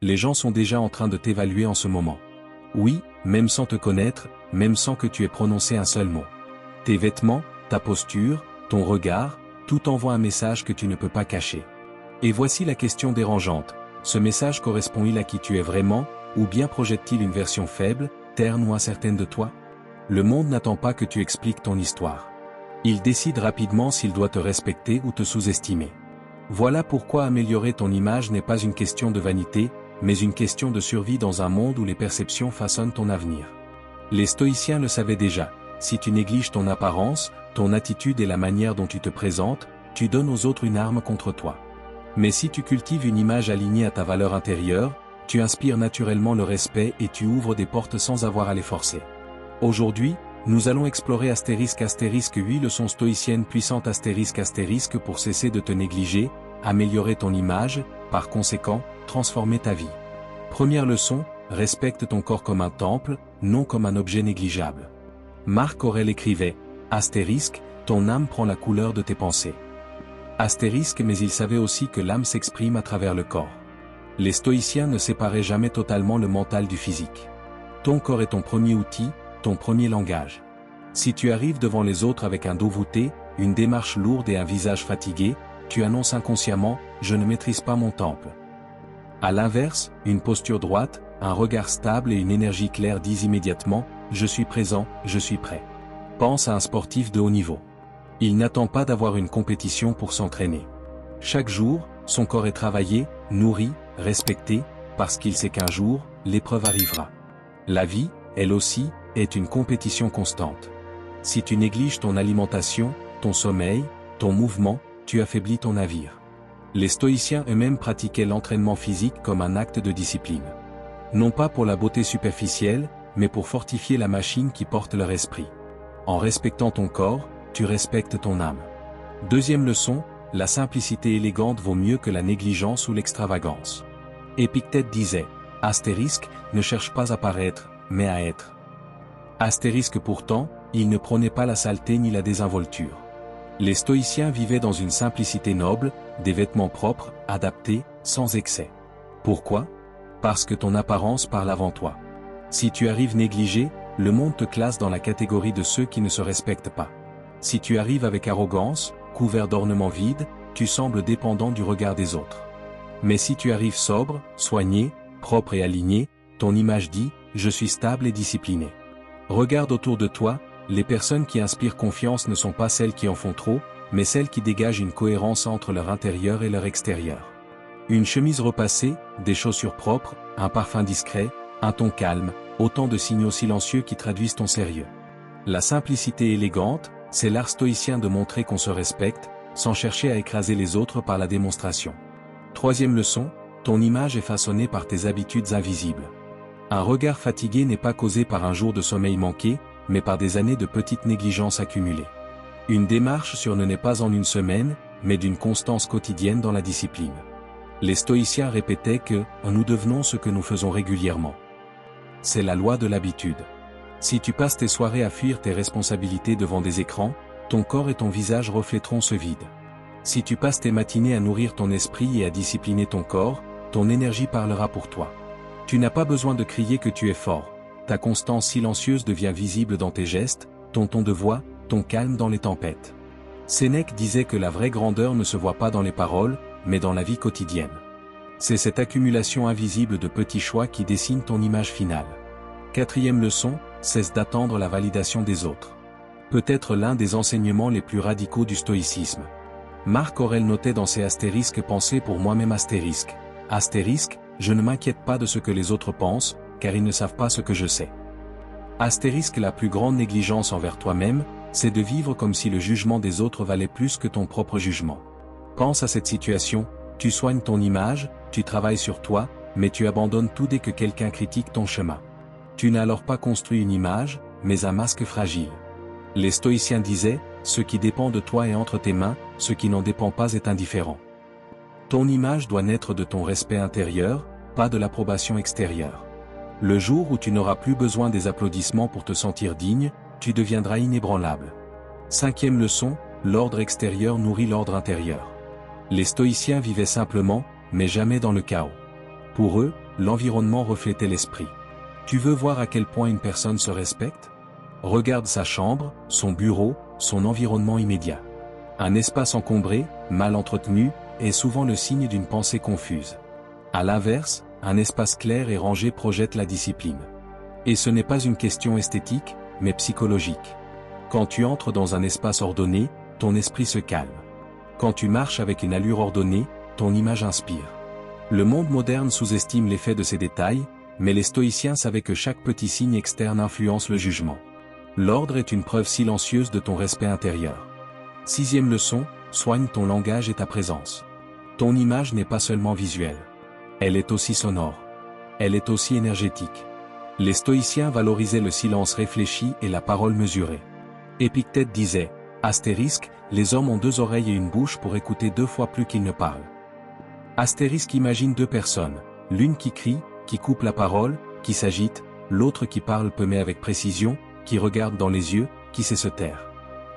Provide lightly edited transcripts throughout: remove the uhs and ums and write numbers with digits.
Les gens sont déjà en train de t'évaluer en ce moment. Oui, même sans te connaître, même sans que tu aies prononcé un seul mot. Tes vêtements, ta posture, ton regard, tout envoie un message que tu ne peux pas cacher. Et voici la question dérangeante. Ce message correspond-il à qui tu es vraiment, ou bien projette-t-il une version faible, terne ou incertaine de toi? Le monde n'attend pas que tu expliques ton histoire. Il décide rapidement s'il doit te respecter ou te sous-estimer. Voilà pourquoi améliorer ton image n'est pas une question de vanité, mais une question de survie dans un monde où les perceptions façonnent ton avenir. Les stoïciens le savaient déjà, si tu négliges ton apparence, ton attitude et la manière dont tu te présentes, tu donnes aux autres une arme contre toi. Mais si tu cultives une image alignée à ta valeur intérieure, tu inspires naturellement le respect et tu ouvres des portes sans avoir à les forcer. Aujourd'hui, nous allons explorer ***8 leçons stoïciennes puissantes *** pour cesser de te négliger, améliorer ton image, par conséquent, transformer ta vie. Première leçon, respecte ton corps comme un temple, non comme un objet négligeable. Marc Aurèle écrivait, ***, ton âme prend la couleur de tes pensées. Mais il savait aussi que l'âme s'exprime à travers le corps. Les stoïciens ne séparaient jamais totalement le mental du physique. Ton corps est ton premier outil, ton premier langage. Si tu arrives devant les autres avec un dos voûté, une démarche lourde et un visage fatigué, tu annonces inconsciemment « je ne maîtrise pas mon temple ». À l'inverse, une posture droite, un regard stable et une énergie claire disent immédiatement « je suis présent, je suis prêt ». Pense à un sportif de haut niveau. Il n'attend pas d'avoir une compétition pour s'entraîner. Chaque jour, son corps est travaillé, nourri, respecté, parce qu'il sait qu'un jour, l'épreuve arrivera. La vie, elle aussi, est une compétition constante. Si tu négliges ton alimentation, ton sommeil, ton mouvement, tu affaiblis ton navire. Les stoïciens eux-mêmes pratiquaient l'entraînement physique comme un acte de discipline. Non pas pour la beauté superficielle, mais pour fortifier la machine qui porte leur esprit. En respectant ton corps, tu respectes ton âme. Deuxième leçon, la simplicité élégante vaut mieux que la négligence ou l'extravagance. Épictète disait, *** ne cherche pas à paraître, mais à être. Pourtant, il ne prônait pas la saleté ni la désinvolture. Les stoïciens vivaient dans une simplicité noble, des vêtements propres, adaptés, sans excès. Pourquoi? Parce que ton apparence parle avant toi. Si tu arrives négligé, le monde te classe dans la catégorie de ceux qui ne se respectent pas. Si tu arrives avec arrogance, couvert d'ornements vides, tu sembles dépendant du regard des autres. Mais si tu arrives sobre, soigné, propre et aligné, ton image dit « je suis stable et discipliné ». Regarde autour de toi, les personnes qui inspirent confiance ne sont pas celles qui en font trop, mais celles qui dégagent une cohérence entre leur intérieur et leur extérieur. Une chemise repassée, des chaussures propres, un parfum discret, un ton calme, autant de signaux silencieux qui traduisent ton sérieux. La simplicité élégante, c'est l'art stoïcien de montrer qu'on se respecte, sans chercher à écraser les autres par la démonstration. Troisième leçon, ton image est façonnée par tes habitudes invisibles. Un regard fatigué n'est pas causé par un jour de sommeil manqué, mais par des années de petites négligences accumulées. Une démarche sûre ne naît pas en une semaine, mais d'une constance quotidienne dans la discipline. Les stoïciens répétaient que « nous devenons ce que nous faisons régulièrement ». C'est la loi de l'habitude. Si tu passes tes soirées à fuir tes responsabilités devant des écrans, ton corps et ton visage reflèteront ce vide. Si tu passes tes matinées à nourrir ton esprit et à discipliner ton corps, ton énergie parlera pour toi. Tu n'as pas besoin de crier que tu es fort. Ta constance silencieuse devient visible dans tes gestes, ton ton de voix, ton calme dans les tempêtes. Sénèque disait que la vraie grandeur ne se voit pas dans les paroles, mais dans la vie quotidienne. C'est cette accumulation invisible de petits choix qui dessine ton image finale. Quatrième leçon, cesse d'attendre la validation des autres. Peut-être l'un des enseignements les plus radicaux du stoïcisme. Marc Aurèle notait dans ses * pensées pour moi-même ***, je ne m'inquiète pas de ce que les autres pensent, car ils ne savent pas ce que je sais. La plus grande négligence envers toi-même, c'est de vivre comme si le jugement des autres valait plus que ton propre jugement. Pense à cette situation, tu soignes ton image, tu travailles sur toi, mais tu abandonnes tout dès que quelqu'un critique ton chemin. Tu n'as alors pas construit une image, mais un masque fragile. Les stoïciens disaient, ce qui dépend de toi est entre tes mains, ce qui n'en dépend pas est indifférent. Ton image doit naître de ton respect intérieur, pas de l'approbation extérieure. Le jour où tu n'auras plus besoin des applaudissements pour te sentir digne, tu deviendras inébranlable. Cinquième leçon, l'ordre extérieur nourrit l'ordre intérieur. Les stoïciens vivaient simplement, mais jamais dans le chaos. Pour eux, l'environnement reflétait l'esprit. Tu veux voir à quel point une personne se respecte? Regarde sa chambre, son bureau, son environnement immédiat. Un espace encombré, mal entretenu, est souvent le signe d'une pensée confuse. À l'inverse, un espace clair et rangé projette la discipline. Et ce n'est pas une question esthétique, mais psychologique. Quand tu entres dans un espace ordonné, ton esprit se calme. Quand tu marches avec une allure ordonnée, ton image inspire. Le monde moderne sous-estime l'effet de ces détails, mais les stoïciens savaient que chaque petit signe externe influence le jugement. L'ordre est une preuve silencieuse de ton respect intérieur. 6e leçon, soigne ton langage et ta présence. Ton image n'est pas seulement visuelle. Elle est aussi sonore. Elle est aussi énergétique. Les stoïciens valorisaient le silence réfléchi et la parole mesurée. Épictète disait, astérisque, les hommes ont 2 oreilles et une bouche pour écouter 2 fois plus qu'ils ne parlent. Astérisque imagine 2 personnes, l'une qui crie, qui coupe la parole, qui s'agite, l'autre qui parle peu mais avec précision, qui regarde dans les yeux, qui sait se taire.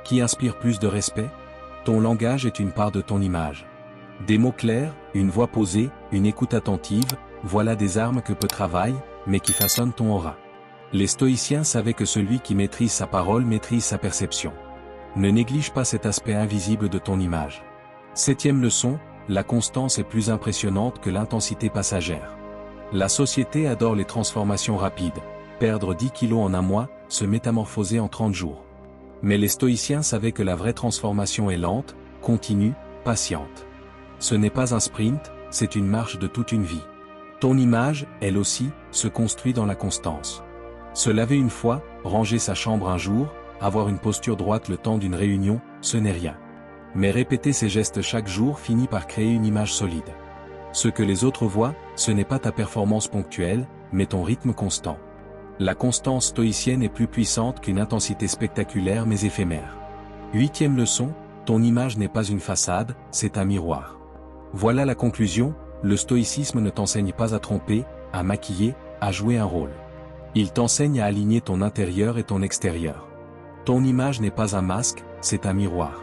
Qui inspire plus de respect? Ton langage est une part de ton image. Des mots clairs, une voix posée, une écoute attentive, voilà des armes que peu travaillent, mais qui façonnent ton aura. Les stoïciens savaient que celui qui maîtrise sa parole maîtrise sa perception. Ne néglige pas cet aspect invisible de ton image. 7e leçon, la constance est plus impressionnante que l'intensité passagère. La société adore les transformations rapides. Perdre 10 kilos en un mois, se métamorphoser en 30 jours. Mais les stoïciens savaient que la vraie transformation est lente, continue, patiente. Ce n'est pas un sprint, c'est une marche de toute une vie. Ton image, elle aussi, se construit dans la constance. Se laver une fois, ranger sa chambre un jour, avoir une posture droite le temps d'une réunion, ce n'est rien. Mais répéter ces gestes chaque jour finit par créer une image solide. Ce que les autres voient, ce n'est pas ta performance ponctuelle, mais ton rythme constant. La constance stoïcienne est plus puissante qu'une intensité spectaculaire mais éphémère. 8e leçon, ton image n'est pas une façade, c'est un miroir. Voilà la conclusion, le stoïcisme ne t'enseigne pas à tromper, à maquiller, à jouer un rôle. Il t'enseigne à aligner ton intérieur et ton extérieur. Ton image n'est pas un masque, c'est un miroir.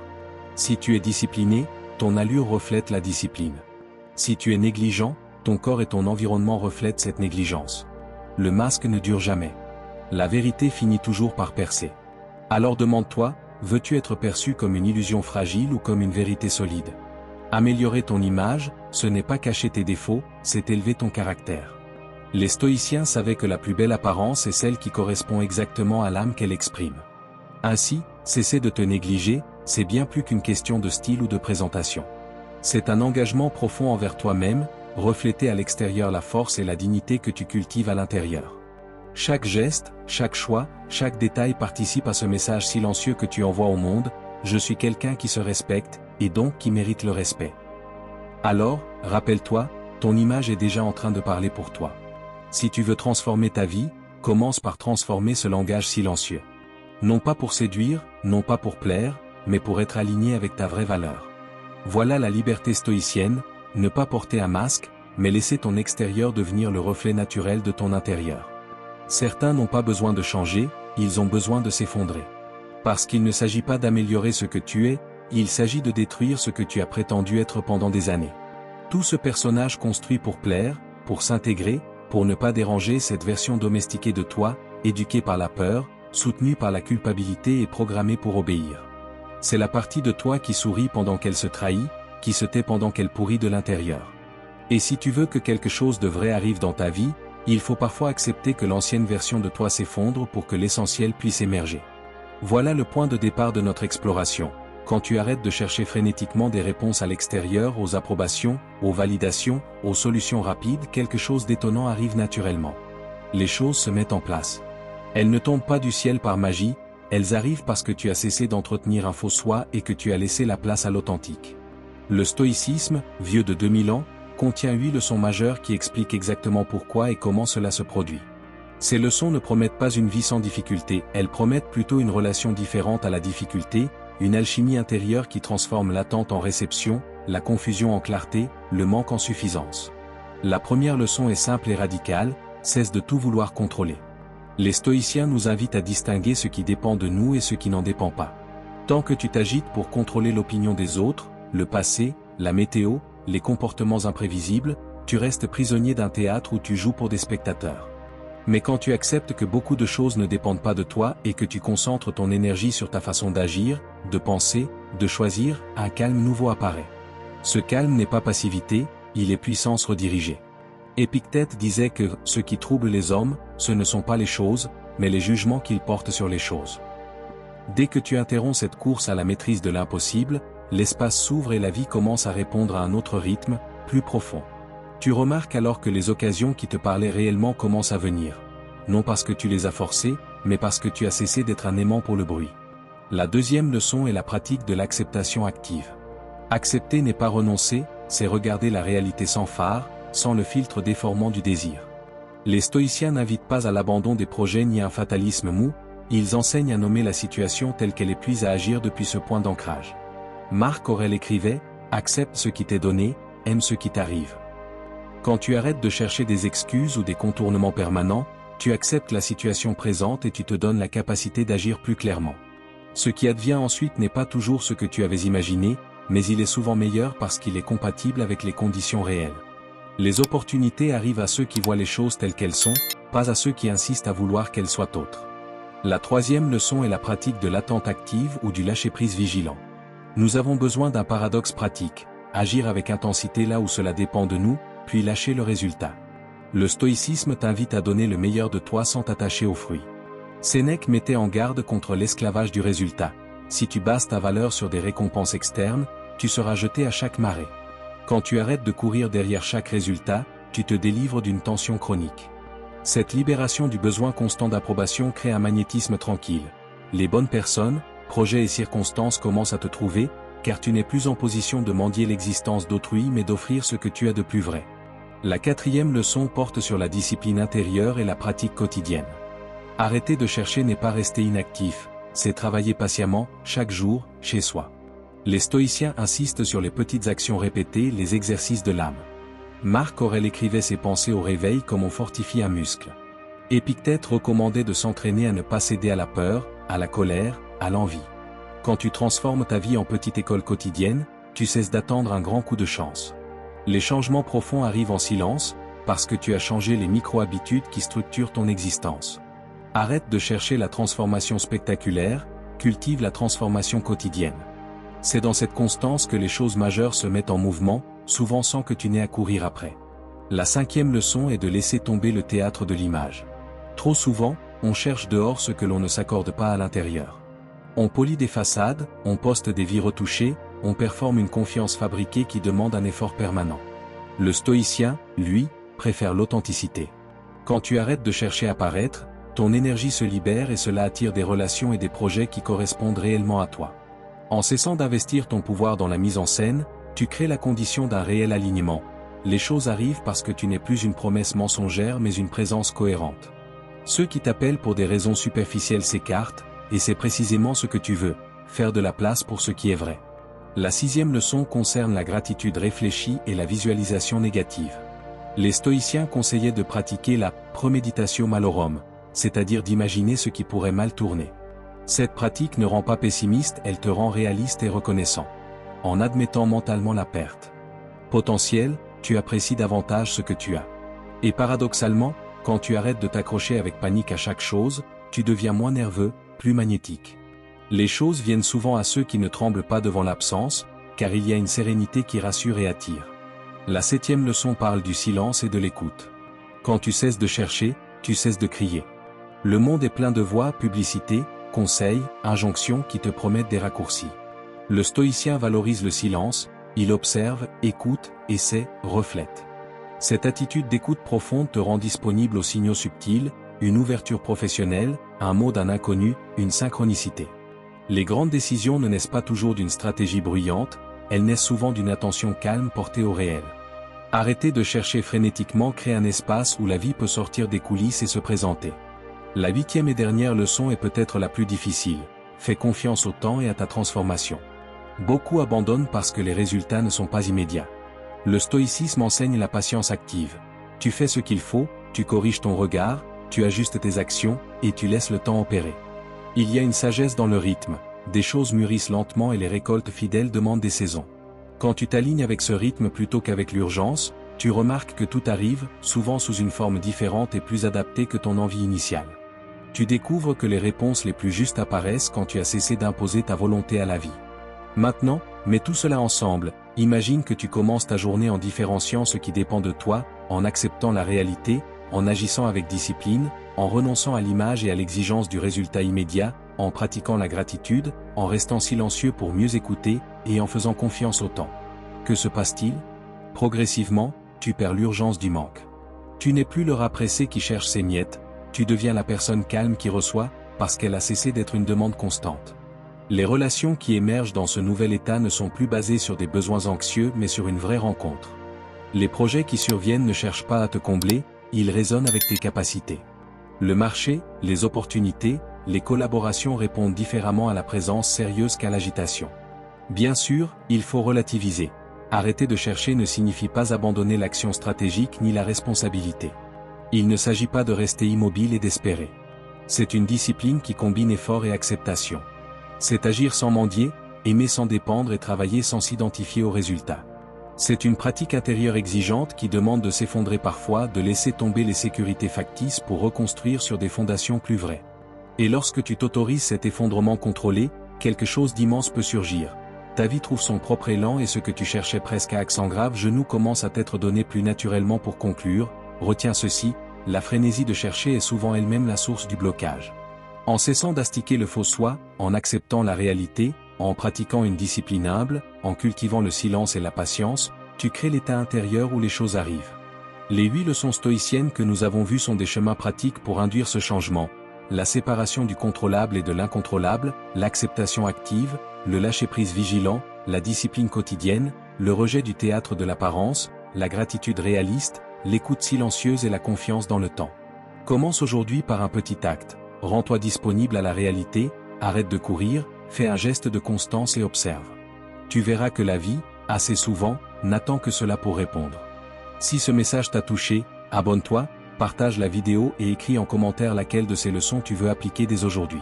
Si tu es discipliné, ton allure reflète la discipline. Si tu es négligent, ton corps et ton environnement reflètent cette négligence. Le masque ne dure jamais. La vérité finit toujours par percer. Alors demande-toi, veux-tu être perçu comme une illusion fragile ou comme une vérité solide? Améliorer ton image, ce n'est pas cacher tes défauts, c'est élever ton caractère. Les stoïciens savaient que la plus belle apparence est celle qui correspond exactement à l'âme qu'elle exprime. Ainsi, cesser de te négliger, c'est bien plus qu'une question de style ou de présentation. C'est un engagement profond envers toi-même, refléter à l'extérieur la force et la dignité que tu cultives à l'intérieur. Chaque geste, chaque choix, chaque détail participe à ce message silencieux que tu envoies au monde, je suis quelqu'un qui se respecte, et donc qui mérite le respect. Alors, rappelle-toi, ton image est déjà en train de parler pour toi. Si tu veux transformer ta vie, commence par transformer ce langage silencieux. Non pas pour séduire, non pas pour plaire, mais pour être aligné avec ta vraie valeur. Voilà la liberté stoïcienne, ne pas porter un masque, mais laisser ton extérieur devenir le reflet naturel de ton intérieur. Certains n'ont pas besoin de changer, ils ont besoin de s'effondrer. Parce qu'il ne s'agit pas d'améliorer ce que tu es, il s'agit de détruire ce que tu as prétendu être pendant des années. Tout ce personnage construit pour plaire, pour s'intégrer, pour ne pas déranger cette version domestiquée de toi, éduquée par la peur, soutenue par la culpabilité et programmée pour obéir. C'est la partie de toi qui sourit pendant qu'elle se trahit, qui se tait pendant qu'elle pourrit de l'intérieur. Et si tu veux que quelque chose de vrai arrive dans ta vie, il faut parfois accepter que l'ancienne version de toi s'effondre pour que l'essentiel puisse émerger. Voilà le point de départ de notre exploration. Quand tu arrêtes de chercher frénétiquement des réponses à l'extérieur, aux approbations, aux validations, aux solutions rapides, quelque chose d'étonnant arrive naturellement. Les choses se mettent en place. Elles ne tombent pas du ciel par magie, elles arrivent parce que tu as cessé d'entretenir un faux soi et que tu as laissé la place à l'authentique. Le stoïcisme, vieux de 2000 ans, contient 8 leçons majeures qui expliquent exactement pourquoi et comment cela se produit. Ces leçons ne promettent pas une vie sans difficulté, elles promettent plutôt une relation différente à la difficulté, une alchimie intérieure qui transforme l'attente en réception, la confusion en clarté, le manque en suffisance. La première leçon est simple et radicale, cesse de tout vouloir contrôler. Les stoïciens nous invitent à distinguer ce qui dépend de nous et ce qui n'en dépend pas. Tant que tu t'agites pour contrôler l'opinion des autres, le passé, la météo, les comportements imprévisibles, tu restes prisonnier d'un théâtre où tu joues pour des spectateurs. Mais quand tu acceptes que beaucoup de choses ne dépendent pas de toi et que tu concentres ton énergie sur ta façon d'agir, de penser, de choisir, un calme nouveau apparaît. Ce calme n'est pas passivité, il est puissance redirigée. Épictète disait que ce qui trouble les hommes, ce ne sont pas les choses, mais les jugements qu'ils portent sur les choses. Dès que tu interromps cette course à la maîtrise de l'impossible, l'espace s'ouvre et la vie commence à répondre à un autre rythme, plus profond. Tu remarques alors que les occasions qui te parlaient réellement commencent à venir. Non parce que tu les as forcées, mais parce que tu as cessé d'être un aimant pour le bruit. La deuxième leçon est la pratique de l'acceptation active. Accepter n'est pas renoncer, c'est regarder la réalité sans phare, sans le filtre déformant du désir. Les stoïciens n'invitent pas à l'abandon des projets ni à un fatalisme mou, ils enseignent à nommer la situation telle qu'elle est puis à agir depuis ce point d'ancrage. Marc Aurèle écrivait « Accepte ce qui t'est donné, aime ce qui t'arrive ». Quand tu arrêtes de chercher des excuses ou des contournements permanents, tu acceptes la situation présente et tu te donnes la capacité d'agir plus clairement. Ce qui advient ensuite n'est pas toujours ce que tu avais imaginé, mais il est souvent meilleur parce qu'il est compatible avec les conditions réelles. Les opportunités arrivent à ceux qui voient les choses telles qu'elles sont, pas à ceux qui insistent à vouloir qu'elles soient autres. La troisième leçon est la pratique de l'attente active ou du lâcher-prise vigilant. Nous avons besoin d'un paradoxe pratique, agir avec intensité là où cela dépend de nous, puis lâcher le résultat. Le stoïcisme t'invite à donner le meilleur de toi sans t'attacher aux fruits. Sénèque mettait en garde contre l'esclavage du résultat. Si tu bases ta valeur sur des récompenses externes, tu seras jeté à chaque marée. Quand tu arrêtes de courir derrière chaque résultat, tu te délivres d'une tension chronique. Cette libération du besoin constant d'approbation crée un magnétisme tranquille. Les bonnes personnes, projets et circonstances commencent à te trouver, car tu n'es plus en position de mendier l'existence d'autrui mais d'offrir ce que tu as de plus vrai. La quatrième leçon porte sur la discipline intérieure et la pratique quotidienne. Arrêter de chercher n'est pas rester inactif, c'est travailler patiemment, chaque jour, chez soi. Les stoïciens insistent sur les petites actions répétées, les exercices de l'âme. Marc Aurèle écrivait ses pensées au réveil comme on fortifie un muscle. Épictète recommandait de s'entraîner à ne pas céder à la peur, à la colère, à l'envie. Quand tu transformes ta vie en petite école quotidienne, tu cesses d'attendre un grand coup de chance. Les changements profonds arrivent en silence, parce que tu as changé les micro-habitudes qui structurent ton existence. Arrête de chercher la transformation spectaculaire, cultive la transformation quotidienne. C'est dans cette constance que les choses majeures se mettent en mouvement, souvent sans que tu n'aies à courir après. La cinquième leçon est de laisser tomber le théâtre de l'image. Trop souvent, on cherche dehors ce que l'on ne s'accorde pas à l'intérieur. On polit des façades, on poste des vies retouchées, on performe une confiance fabriquée qui demande un effort permanent. Le stoïcien, lui, préfère l'authenticité. Quand tu arrêtes de chercher à paraître, ton énergie se libère et cela attire des relations et des projets qui correspondent réellement à toi. En cessant d'investir ton pouvoir dans la mise en scène, tu crées la condition d'un réel alignement. Les choses arrivent parce que tu n'es plus une promesse mensongère mais une présence cohérente. Ceux qui t'appellent pour des raisons superficielles s'écartent, et c'est précisément ce que tu veux, faire de la place pour ce qui est vrai. La sixième leçon concerne la gratitude réfléchie et la visualisation négative. Les stoïciens conseillaient de pratiquer la premeditatio malorum, c'est-à-dire d'imaginer ce qui pourrait mal tourner. Cette pratique ne rend pas pessimiste, elle te rend réaliste et reconnaissant. En admettant mentalement la perte potentielle, tu apprécies davantage ce que tu as. Et paradoxalement, quand tu arrêtes de t'accrocher avec panique à chaque chose, tu deviens moins nerveux, plus magnétique. Les choses viennent souvent à ceux qui ne tremblent pas devant l'absence, car il y a une sérénité qui rassure et attire. La septième leçon parle du silence et de l'écoute. Quand tu cesses de chercher, tu cesses de crier. Le monde est plein de voix, publicités, conseils, injonctions qui te promettent des raccourcis. Le stoïcien valorise le silence, il observe, écoute, essaie, reflète. Cette attitude d'écoute profonde te rend disponible aux signaux subtils, une ouverture professionnelle, un mot d'un inconnu, une synchronicité. Les grandes décisions ne naissent pas toujours d'une stratégie bruyante, elles naissent souvent d'une attention calme portée au réel. Arrêter de chercher frénétiquement crée un espace où la vie peut sortir des coulisses et se présenter. La huitième et dernière leçon est peut-être la plus difficile. Fais confiance au temps et à ta transformation. Beaucoup abandonnent parce que les résultats ne sont pas immédiats. Le stoïcisme enseigne la patience active. Tu fais ce qu'il faut, tu corriges ton regard, tu ajustes tes actions, et tu laisses le temps opérer. Il y a une sagesse dans le rythme, des choses mûrissent lentement et les récoltes fidèles demandent des saisons. Quand tu t'alignes avec ce rythme plutôt qu'avec l'urgence, Tu remarques que tout arrive, souvent sous une forme différente et plus adaptée que ton envie initiale. Tu découvres que les réponses les plus justes apparaissent quand tu as cessé d'imposer ta volonté à la vie. Maintenant, mets tout cela ensemble, imagine que tu commences ta journée en différenciant ce qui dépend de toi, en acceptant la réalité, en agissant avec discipline, en renonçant à l'image et à l'exigence du résultat immédiat, en pratiquant la gratitude, en restant silencieux pour mieux écouter, et en faisant confiance au temps. Que se passe-t-il? Progressivement, tu perds l'urgence du manque. Tu n'es plus le rat pressé qui cherche ses miettes, tu deviens la personne calme qui reçoit, parce qu'elle a cessé d'être une demande constante. Les relations qui émergent dans ce nouvel état ne sont plus basées sur des besoins anxieux mais sur une vraie rencontre. Les projets qui surviennent ne cherchent pas à te combler, ils résonnent avec tes capacités. Le marché, les opportunités, les collaborations répondent différemment à la présence sérieuse qu'à l'agitation. Bien sûr, il faut relativiser. Arrêter de chercher ne signifie pas abandonner l'action stratégique ni la responsabilité. Il ne s'agit pas de rester immobile et d'espérer. C'est une discipline qui combine effort et acceptation. C'est agir sans mendier, aimer sans dépendre et travailler sans s'identifier aux résultats. C'est une pratique intérieure exigeante qui demande de s'effondrer parfois, de laisser tomber les sécurités factices pour reconstruire sur des fondations plus vraies. Et lorsque tu t'autorises cet effondrement contrôlé, quelque chose d'immense peut surgir. Ta vie trouve son propre élan et ce que tu cherchais presque à accent grave genou commence à t'être donné plus naturellement. Pour conclure, retiens ceci, la frénésie de chercher est souvent elle-même la source du blocage. En cessant d'astiquer le faux soi, en acceptant la réalité, en pratiquant une discipline humble, en cultivant le silence et la patience, tu crées l'état intérieur où les choses arrivent. Les 8 leçons stoïciennes que nous avons vues sont des chemins pratiques pour induire ce changement. La séparation du contrôlable et de l'incontrôlable, l'acceptation active, le lâcher-prise vigilant, la discipline quotidienne, le rejet du théâtre de l'apparence, la gratitude réaliste, l'écoute silencieuse et la confiance dans le temps. Commence aujourd'hui par un petit acte. Rends-toi disponible à la réalité, arrête de courir, fais un geste de constance et observe. Tu verras que la vie, assez souvent, n'attend que cela pour répondre. Si ce message t'a touché, abonne-toi, partage la vidéo et écris en commentaire laquelle de ces leçons tu veux appliquer dès aujourd'hui.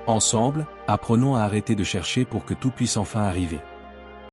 Ensemble, apprenons à arrêter de chercher pour que tout puisse enfin arriver.